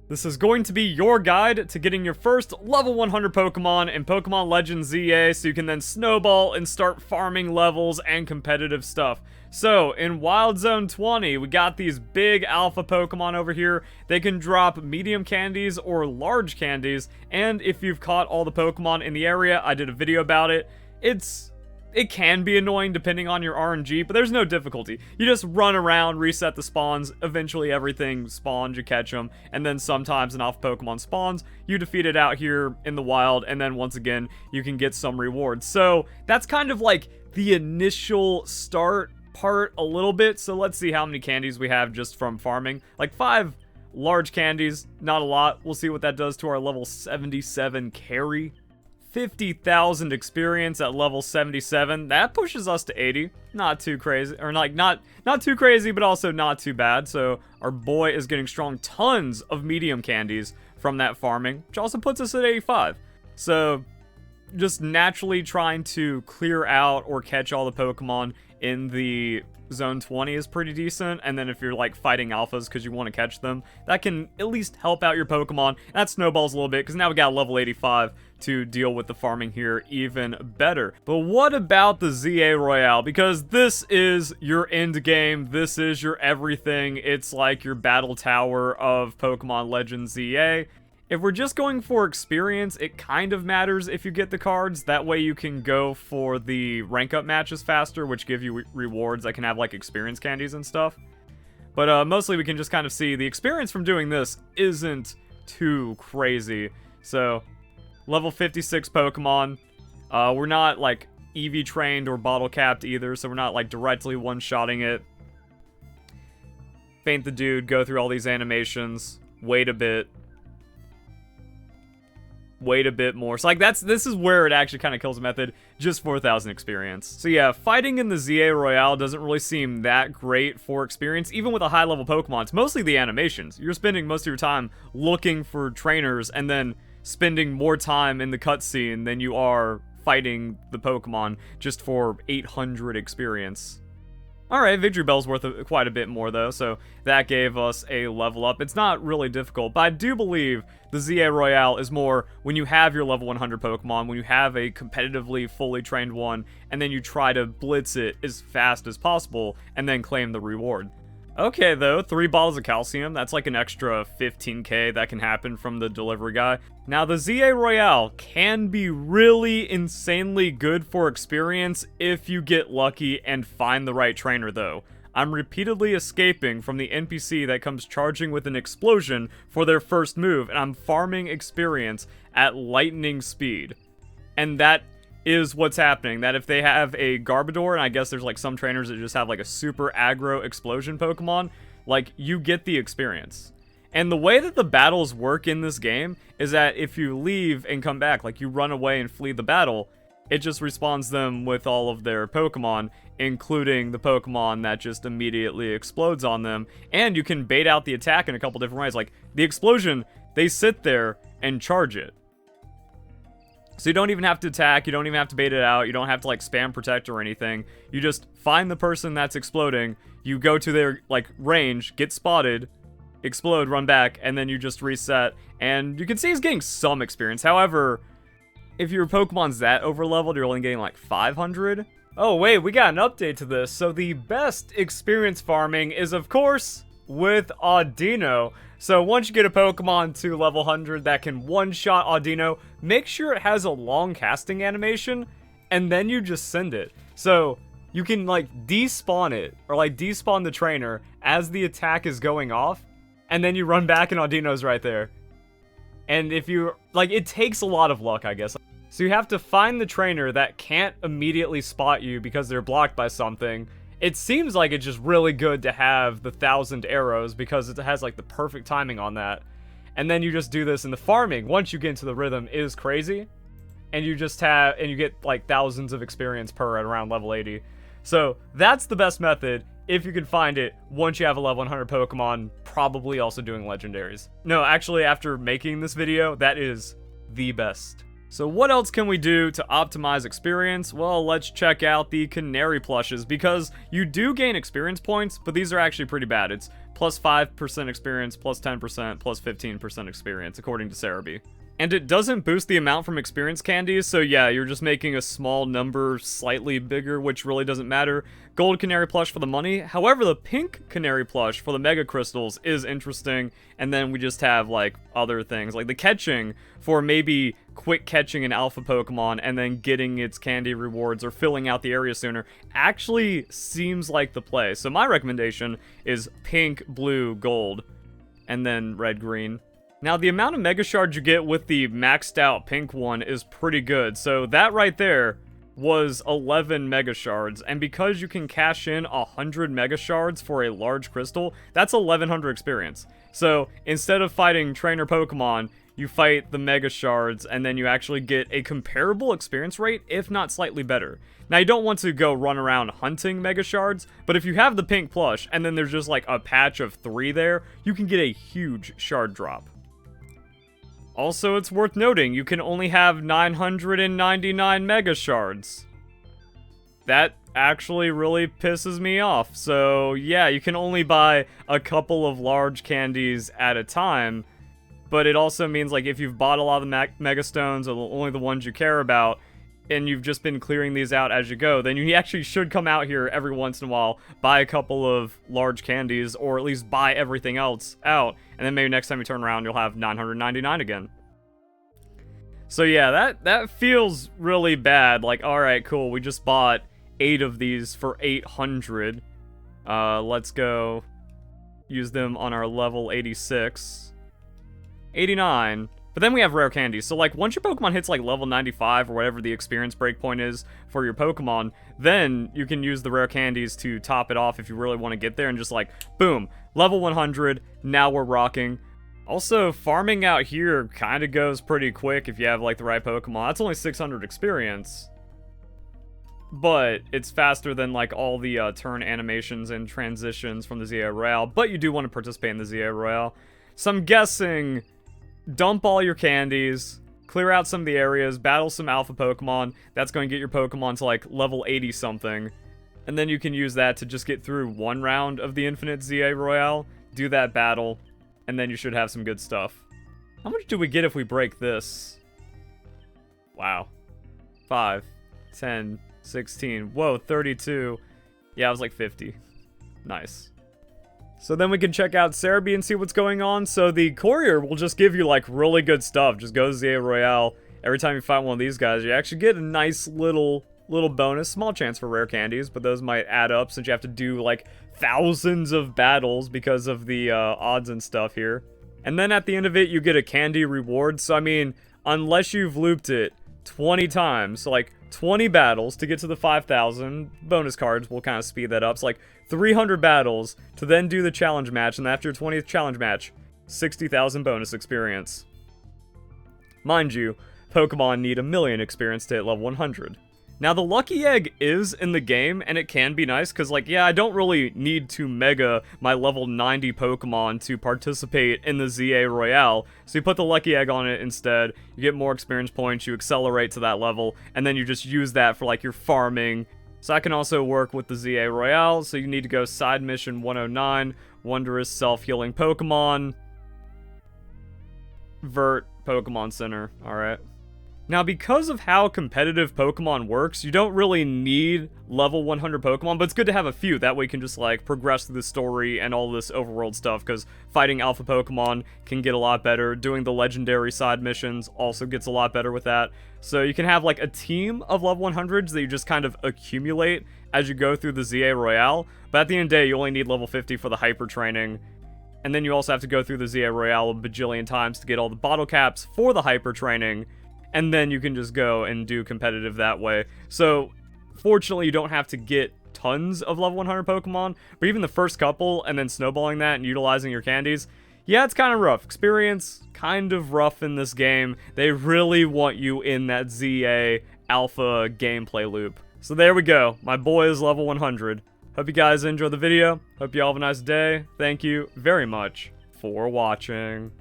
This is going to be your guide to getting your first level 100 Pokemon in Pokemon Legends ZA, so you can then snowball and start farming levels and competitive stuff. So, in Wild Zone 20, we got these big alpha Pokemon over here. They can drop medium candies or large candies, and if you've caught all the Pokemon in the area, I did a video about it, it can be annoying depending on your RNG, but there's no difficulty. You just run around, reset the spawns, eventually everything spawns, you catch them, and then sometimes an alpha Pokemon spawns, you defeat it out here in the wild, and then once again, you can get some rewards. So that's kind of like the initial start part a little bit, so let's see how many candies we have just from farming. Like 5 large candies, not a lot. We'll see what that does to our level 77 carry. 50,000 experience at level 77. That pushes us to 80. Not too crazy, or like not too crazy, but also not too bad. So our boy is getting strong. Tons of medium candies from that farming, which also puts us at 85. So just naturally trying to clear out or catch all the Pokemon in the Zone 20 is pretty decent, and then if you're like fighting alphas because you want to catch them, that can at least help out your Pokemon. That snowballs a little bit because now we got level 85 to deal with the farming here even better. But what about the ZA Royale? Because this is your end game, this is your everything. It's like your battle tower of Pokemon Legends ZA. If we're just going for experience, it kind of matters if you get the cards. That way you can go for the rank up matches faster, which give you rewards that can have like experience candies and stuff. But mostly we can just kind of see the experience from doing this isn't too crazy. So, level 56 Pokemon. We're not like EV trained or bottle capped either, so we're not like directly one-shotting it. Faint the dude, go through all these animations, wait a bit more. So like this is where it actually kind of kills the method, just 4,000 experience. So yeah, fighting in the ZA Royale doesn't really seem that great for experience, even with a high level Pokemon. It's mostly the animations. You're spending most of your time looking for trainers and then spending more time in the cutscene than you are fighting the Pokemon just for 800 experience. Alright, Victory Bell's worth quite a bit more though, so that gave us a level up. It's not really difficult, but I do believe the ZA Royale is more when you have your level 100 Pokemon, when you have a competitively fully trained one, and then you try to blitz it as fast as possible, and then claim the reward. Okay though, 3 bottles of calcium, that's like an extra 15k that can happen from the delivery guy. Now the ZA Royale can be really insanely good for experience if you get lucky and find the right trainer though. I'm repeatedly escaping from the NPC that comes charging with an explosion for their first move, and I'm farming experience at lightning speed. And that is what's happening, that if they have a Garbodor, and I guess there's like some trainers that just have like a super aggro explosion Pokemon, like you get the experience. And the way that the battles work in this game is that if you leave and come back, like you run away and flee the battle, it just respawns them with all of their Pokemon, including the Pokemon that just immediately explodes on them. And you can bait out the attack in a couple different ways. Like the explosion, they sit there and charge it. So you don't even have to attack, you don't even have to bait it out, you don't have to like spam protect or anything. You just find the person that's exploding, you go to their like range, get spotted, explode, run back, and then you just reset. And you can see he's getting some experience. However, if your Pokemon's that overleveled, you're only getting like 500. Oh wait, we got an update to this. So the best experience farming is of course with Audino. So once you get a Pokemon to level 100 that can one-shot Audino, make sure it has a long casting animation, and then you just send it. So you can like despawn it, or like despawn the trainer as the attack is going off, and then you run back and Audino's right there. And if you, like, it takes a lot of luck, I guess. So you have to find the trainer that can't immediately spot you because they're blocked by something. It seems like it's just really good to have the 1,000 arrows because it has like the perfect timing on that. And then you just do this, and the farming, once you get into the rhythm, is crazy. And you just have, and you get like thousands of experience per at around level 80. So that's the best method if you can find it once you have a level 100 Pokemon, probably also doing legendaries. No, actually after making this video, that is the best. So what else can we do to optimize experience? Well, let's check out the Canary plushes, because you do gain experience points, but these are actually pretty bad. It's plus 5% experience, plus 10%, plus 15% experience, according to Cerebi. And it doesn't boost the amount from experience candies, so yeah, you're just making a small number slightly bigger, which really doesn't matter. Gold canary plush for the money. However, the pink canary plush for the mega crystals is interesting, and then we just have, like, other things, like the catching for maybe quick catching an alpha Pokemon and then getting its candy rewards or filling out the area sooner actually seems like the play. So my recommendation is pink, blue, gold, and then red, green. Now, the amount of Mega Shards you get with the maxed out pink one is pretty good. So that right there was 11 Mega Shards. And because you can cash in 100 Mega Shards for a large crystal, that's 1100 experience. So instead of fighting trainer Pokemon, you fight the Mega Shards, and then you actually get a comparable experience rate, if not slightly better. Now, you don't want to go run around hunting Mega Shards, but if you have the pink plush, and then there's just like a patch of 3 there, you can get a huge shard drop. Also, it's worth noting, you can only have 999 Mega Shards. That actually really pisses me off. So, yeah, you can only buy a couple of large candies at a time, but it also means, like, if you've bought a lot of the Mega Stones, or only the ones you care about, and you've just been clearing these out as you go, then you actually should come out here every once in a while, buy a couple of large candies, or at least buy everything else out, and then maybe next time you turn around, you'll have 999 again. So yeah, that feels really bad. Like, alright, cool, we just bought 8 of these for 800. Let's go use them on our level 86. 89. But then we have rare candies. So, like, once your Pokemon hits, like, level 95 or whatever the experience breakpoint is for your Pokemon, then you can use the rare candies to top it off if you really want to get there and just, like, boom, level 100, now we're rocking. Also, farming out here kind of goes pretty quick if you have, like, the right Pokemon. That's only 600 experience. But it's faster than, like, all the turn animations and transitions from the ZA Royale. But you do want to participate in the ZA Royale. So I'm guessing, dump all your candies, clear out some of the areas, battle some alpha Pokemon. That's going to get your Pokemon to, like, level 80 something. And then you can use that to just get through one round of the Infinite ZA Royale, do that battle, and then you should have some good stuff. How much do we get if we break this? Wow. 5, 10, 16. Whoa, 32. Yeah, I was like 50. Nice. So then we can check out Cerebi and see what's going on. So the courier will just give you, like, really good stuff. Just go to ZA Royale. Every time you find one of these guys, you actually get a nice little bonus. Small chance for rare candies, but those might add up since you have to do, like, thousands of battles because of the odds and stuff here. And then at the end of it, you get a candy reward. So, I mean, unless you've looped it 20 times, so, like, 20 battles to get to the 5,000. Bonus cards will kind of speed that up. So, like, 300 battles to then do the challenge match, and after your 20th challenge match, 60,000 bonus experience. Mind you, Pokemon need 1,000,000 experience to hit level 100. Now, the Lucky Egg is in the game, and it can be nice, because, like, yeah, I don't really need to mega my level 90 Pokemon to participate in the ZA Royale, so you put the Lucky Egg on it instead, you get more experience points, you accelerate to that level, and then you just use that for, like, your farming. So that can also work with the ZA Royale, so you need to go side mission 109, Wondrous Self-Healing Pokemon, Vert Pokemon Center, alright. Now, because of how competitive Pokemon works, you don't really need level 100 Pokemon, but it's good to have a few. That way you can just, like, progress through the story and all this overworld stuff, because fighting alpha Pokemon can get a lot better. Doing the legendary side missions also gets a lot better with that. So you can have, like, a team of level 100s that you just kind of accumulate as you go through the ZA Royale, but at the end of the day, you only need level 50 for the hyper training. And then you also have to go through the ZA Royale a bajillion times to get all the bottle caps for the hyper training. And then you can just go and do competitive that way. So, fortunately, you don't have to get tons of level 100 Pokemon, but even the first couple, and then snowballing that and utilizing your candies, yeah, it's kind of rough. Experience, kind of rough in this game. They really want you in that ZA alpha gameplay loop. So there we go. My boy is level 100. Hope you guys enjoyed the video. Hope you all have a nice day. Thank you very much for watching.